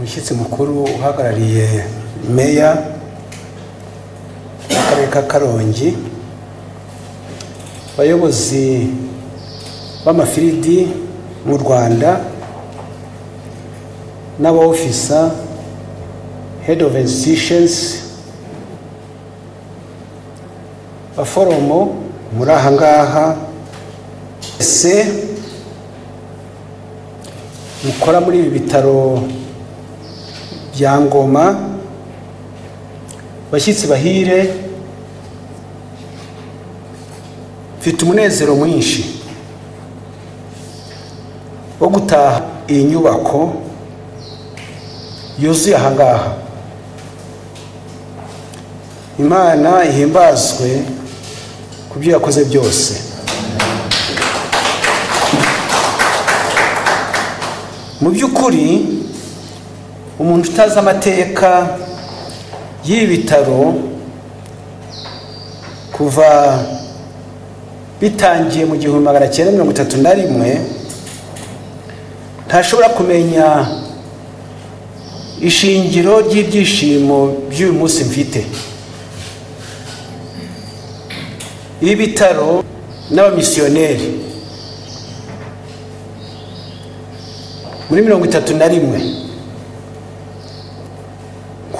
umushyitsi mukuru uhagarariye meya w'akarere ka Karongi, abayobozi b'amafiridi mu Rwanda n'aba-officer head of institutions, baforomo muri aha ngaha ese mukora muri ibi bitaro bya Ngoma, bashyitsi bahire, mfite umunezero mwinshi wo gutaha iyi nyubako yuzuye aha ngaha. Imana ihimbazwe ku byo yakoze byose. Mu by'ukuri umuntu utazi amateka y'ibi bitaro kuva bitangiye mu 1931 ntashobora kumenya ishingiro ry'ibyishimo by'uyu munsi mfite. Ibi bitaro n'abamisiyoneri muri 1931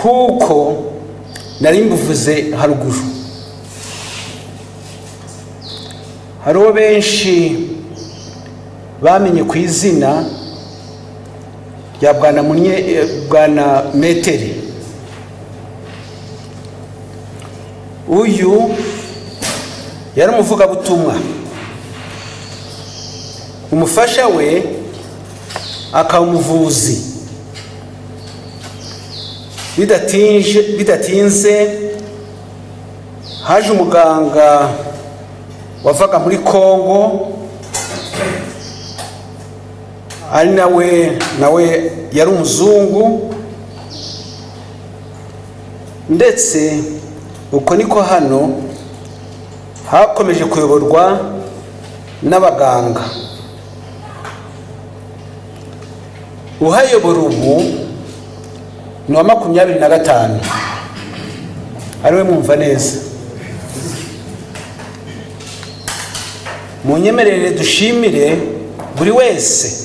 kuko nari mbuvuze haruguru, hariho benshi bamenye ku izina rya Bwana Meteri. Uyu yari umuvugabutumwa, umufasha we akaba umuvuzi. Bidatinze haje umuganga wavaga muri Kongo, ari nawe yari umuzungu, ndetse uko niko hano hakomeje kuyoborwa n'abaganga. Uhayobora ubu ni wa 25 ariwe mwumva neza. Munyemerere dushimire buri wese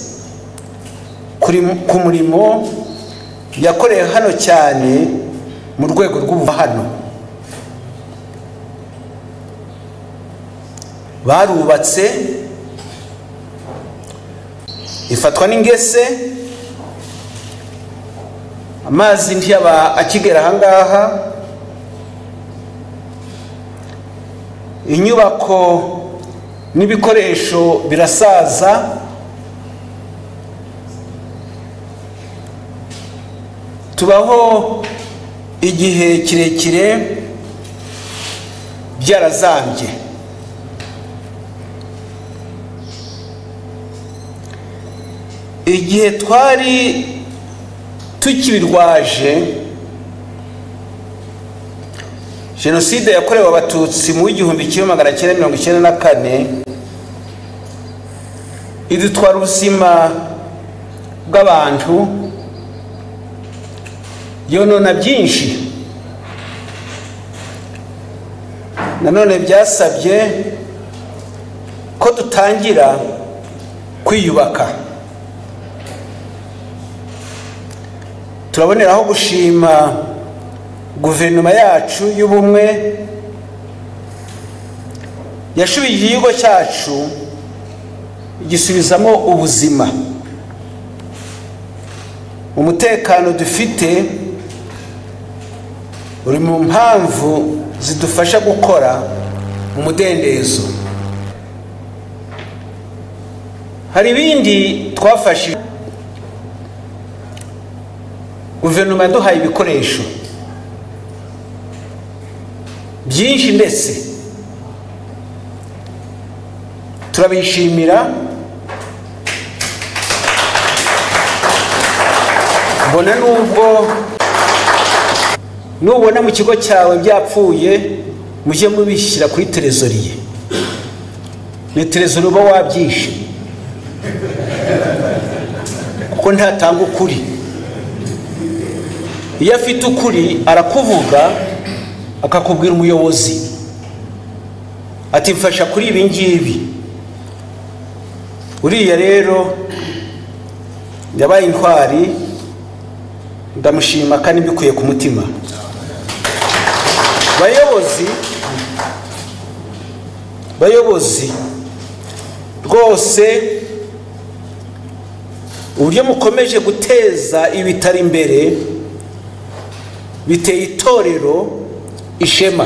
ku murimo yakoreye hano, cyane mu rwego rw'ubuhano. Barubatse, ifatwa n'ingese, amazi ntiyaba akigera aha ngaha, inyubako n'ibikoresho birasaza, tubaho igihe kirekire byarazambye. Igihe twari tukibirwaje Jenoside yakorewe Abatutsi mu 1994, idutwara ubuzima bw'abantu, yonona byinshi. Nanone byasabye ko dutangira kwiyubaka. Turaboneraho gushima guverinoma yacu y'ubumwe yashubije igihugu cyacu igisubizamo ubuzima. Umutekano dufite uri mu mpamvu zidufasha gukora umudendezo. Hari ibindi twafashije. Guverinoma yaduhaye ibikoresho byinshi, ndetse turabishimira. Mbona nubona mu kigo cyawe byapfuye, mujye mubishyira kuri trezoriye. Ni trezoriye uba wabyishe kuko ntatanga ukuri. iyo afite ukuri arakuvuga akakubwira umuyobozi ati mfasha kuri ibi ngibi. Uriya rero yabaye intwari, ndamushima kandi mbikuye ku mutima. bayobozi rwose uburyo mukomeje guteza ibitaro imbere biteye itorero ishema.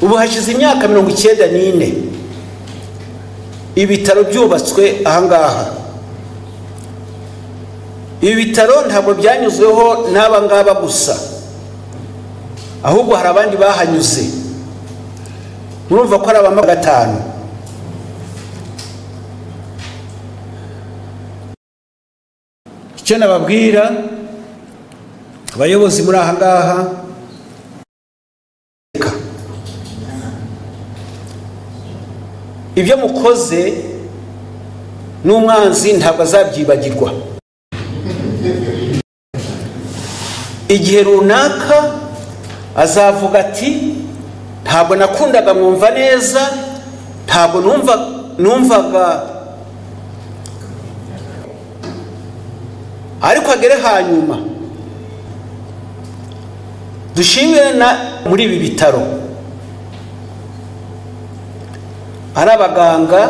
Ubu hashize imyaka 94 ibitaro byubatswe ahangaha. Ibi bitaro ntabwo byanyuzweho n'aba ngaba gusa, ahubwo hari abandi bahanyuze. Murumva ko ari abama 5. Icyo nababwira abayobozi muri ahangaha, ibyo mukoze n'umwanzi ntabwo azabyibagirwa. Igihe runaka azavuga ati ntabwo nakundaga mwumva neza, ntabwo numvaga, ariko agere hanyuma dushimire na muri ibi bitaro ari abaganga,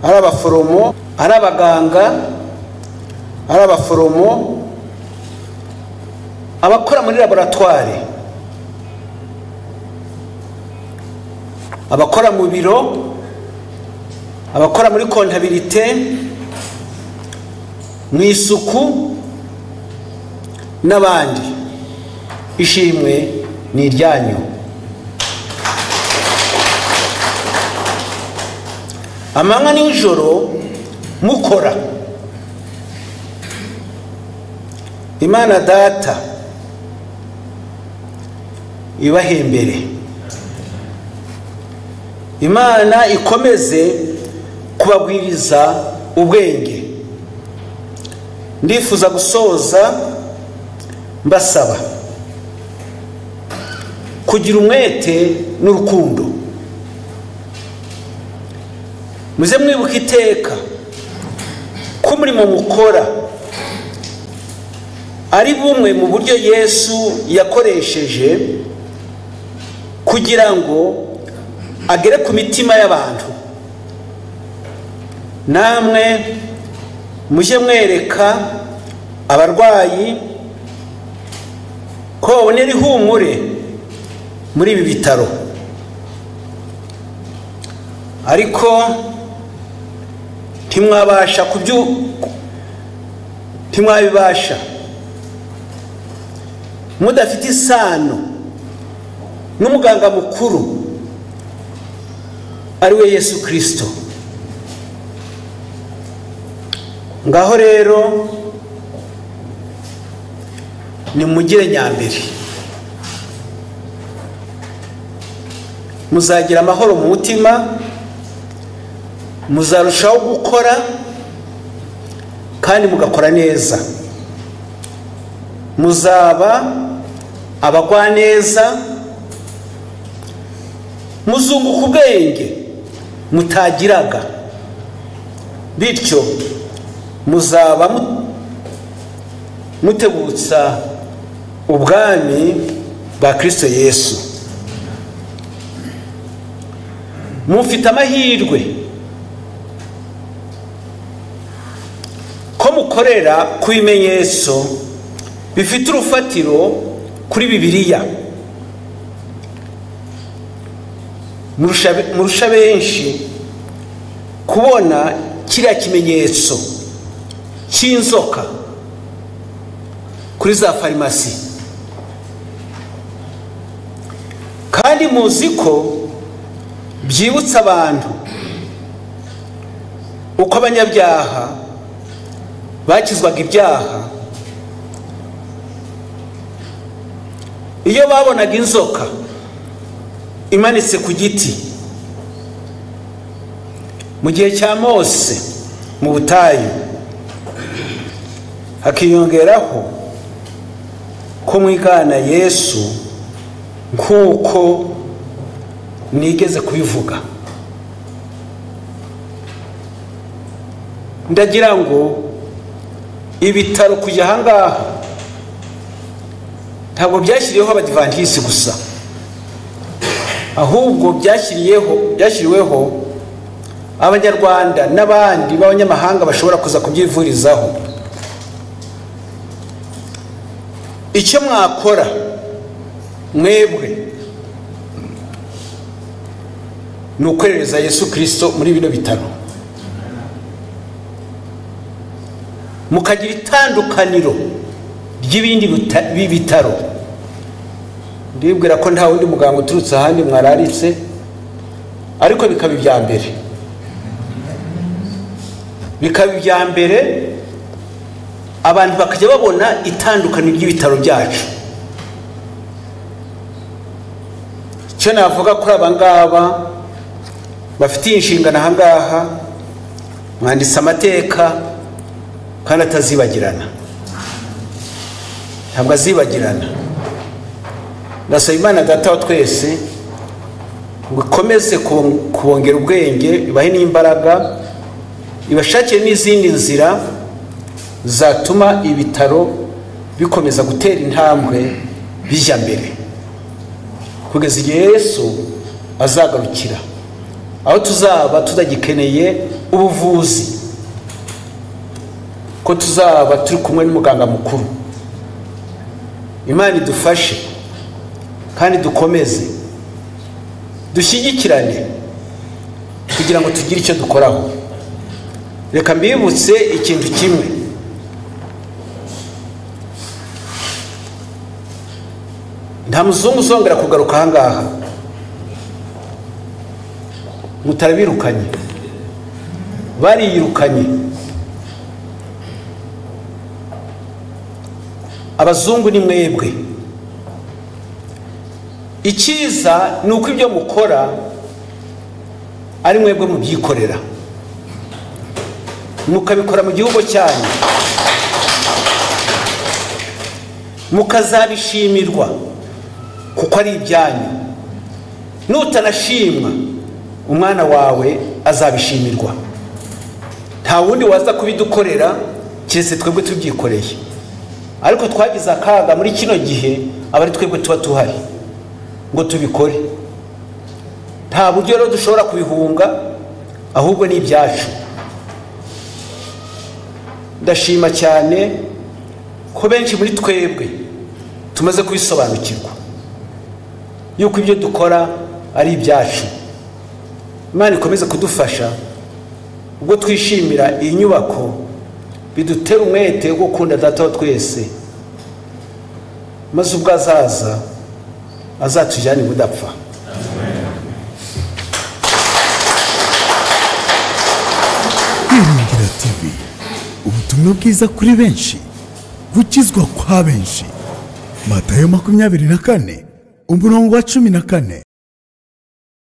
ari abaforomo, ari abaganga, ari abaforomo, abakora muri laboratoire, abakora mu biro, abakora muri comptabilité, mu isuku n'abandi. Ishimwe ni iryanyu. Amanywa n'ijoro mukora, Imana Data ibahembere. Imana ikomeze kubagwiriza ubwenge. Ndifuza gusoza mbasaba kugira umwete n'urukundo. Muze mwibuka iteka ko umurimo mukora ari bumwe mu buryo Yesu yakoresheje kugira ngo agere ku mitima y'abantu. Namwe muje mwereka abarwayi ko babonera ihumure muri ibi bitaro. Ariko ntimwabibasha mudafite isano n'umuganga mukuru ari we Yesu Kristo. Ngaho rero nimugire nyambere, muzagira amahoro mu mutima, muzarushaho gukora kandi mugakora neza. Muzaba abagwa neza, muzunguka ubwenge mutagiraga, bityo muzaba mutegutsa ubwami bwa Kristo Yesu. Mufite amahirwe ko mukorera ku bimenyetso bifite urufatiro kuri Bibiliya. Murusha benshi kubona kiriya kimenyetso cy'inzoka kuri za farumasi, kandi muzi ko byibutsa abantu uko abanyabyaha bakizwaga ibyaha iyo babonaga inzoka imanitse ku giti mu gihe cya Mose mu butayu. hakiyongeraho ko mwigana Yesu nk'uko nigeze kubivuga. Ndagira ngo ibitaro kujya ahangaha ntabwo byashyiriweho abadivantisi gusa, ahubwo byashyiriweho abanyarwanda n'abandi b'abanyamahanga bashobora kuza kubyivurizaho. Icyo mwakora mwebwe ni ukwerereza Yesu Kristo muri bino bitaro, mukagira itandukaniro ry'ibindi bitaro. Ndibwira ko nta wundi muganga uturutse ahandi mwararitse, ariko bikaba ibya mbere, abantu bakajya babona itandukaniro ry'ibitaro byacu. Icyo navuga kuri aba ngaba bafitiye inshingano ahangaha, mwanditse amateka kandi atazibagirana, ntabwo azibagirana. Ndasaba Imana Data wa twese ngo ikomeze kubongera ubwenge, ibahe n'imbaraga, ibashakire n'izindi nzira zatuma ibitaro bikomeza gutera intambwe bijya mbere, kugeza igihe Yesu azagarukira, aho tuzaba tutagikeneye ubuvuzi, ko tuzaba turi kumwe n'umuganga mukuru. Imana idufashe kandi dukomeze dushyigikirane kugira ngo tugire icyo dukoraho. Reka mbibutse ikintu kimwe, nta muzungu uzongera kugaruka ahangaha mutarabirukanye, bariyirukanye. Abazungu ni mwebwe. Icyiza ni uko ibyo mukora ari mwebwe mubyikorera, mukabikora mu gihugu cyanyu, mukazabishimirwa kuko ari ibyanyu. Nutanashimwa, umwana wawe azabishimirwa. Nta wundi waza kubidukorera keretse twebwe tubyikoreye, ariko twagize akaga muri kino gihe abari twebwe tuba tuhari ngo tubikore. Nta buryo rero dushobora kubihunga, ahubwo ni ibyacu. Ndashima cyane ko benshi muri twebwe tumaze kubisobanukirwa yuko ibyo dukora ari ibyacu. Imana ikomeze kudufasha, ubwo twishimira iyi nyubako bidutera umwete wo gukunda Data wa twese, maze ubwo azaza azatujyane budapfa. Kwiringira TV, ubutumwa bwiza kuri benshi, gukizwa kwa benshi. Matayo 24:14.